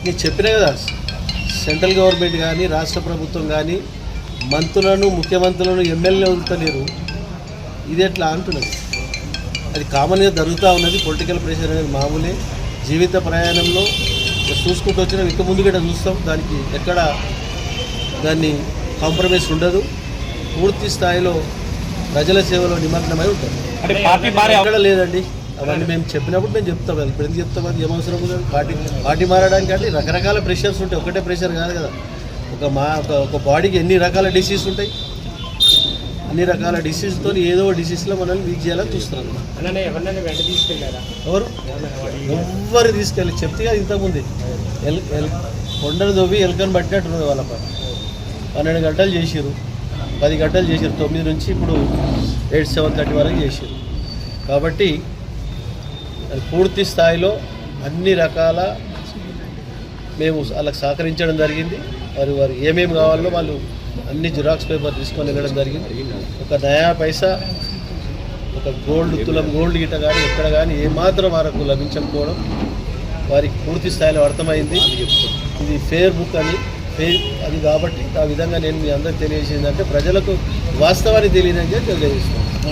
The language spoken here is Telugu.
నేను చెప్పినా కదా, సెంట్రల్ గవర్నమెంట్ కానీ రాష్ట్ర ప్రభుత్వం కానీ మంత్రులను ముఖ్యమంత్రులను ఎమ్మెల్యే వదులుతలేరు. ఇది ఎట్లా అంటున్నది? అది కామన్గా జరుగుతూ ఉన్నది. పొలిటికల్ ప్రెషర్ అనేది మామూలే. జీవిత ప్రయాణంలో చూసుకుంటూ వచ్చినా ఇంక ముందు కూడా చూస్తాం. దానికి ఎక్కడ దాన్ని కాంప్రమైజ్ ఉండదు. పూర్తి స్థాయిలో ప్రజల సేవలో నిమగ్నమై ఉంటారు. ఎక్కడ లేదండి. అవన్నీ మేము చెప్పినప్పుడు మేము చెప్తాం. ఇప్పుడు ఎందుకు చెప్తాం? అది ఏమవసరం లేదు. పార్టీ మారడానికి అంటే రకరకాల ప్రెషర్స్ ఉంటాయి. ఒకటే ప్రెషర్ కాదు కదా. ఒక బాడీకి ఎన్ని రకాల డిసీజ్ ఉంటాయి. అన్ని రకాల డిసీజ్తో ఏదో డిసీజ్లో మనల్ని వీక్ చేయాలని చూస్తున్నాను. ఎవ్వరు తీసుకెళ్ళి చెప్తే ఇంతకుముందు కొండను దొవ్వి ఎలుకను పట్టినట్టున్నది వాళ్ళ పని. 12 గంటలు చేసారు, 10 గంటలు చేసారు. 9 నుంచి ఇప్పుడు 8, 7:30 వరకు చేసారు. కాబట్టి పూర్తి స్థాయిలో అన్ని రకాల మేము వాళ్ళకి సహకరించడం జరిగింది. వారు ఏమేమి కావాలో వాళ్ళు అన్ని జిరాక్స్ పేపర్ తీసుకొని వెళ్ళడం జరిగింది. ఒక నయా పైసా, ఒక తులం గోల్డ్ గిట్ట కానీ ఎక్కడ కానీ ఏమాత్రం వరకు లభించకపోవడం వారికి పూర్తి స్థాయిలో అర్థమైంది. ఇది ఫేర్ బుక్ అని అది కాబట్టి ఆ విధంగా నేను మీ అందరికీ తెలియజేసిందంటే ప్రజలకు వాస్తవాన్ని తెలియదని తెలియజేస్తున్నాను.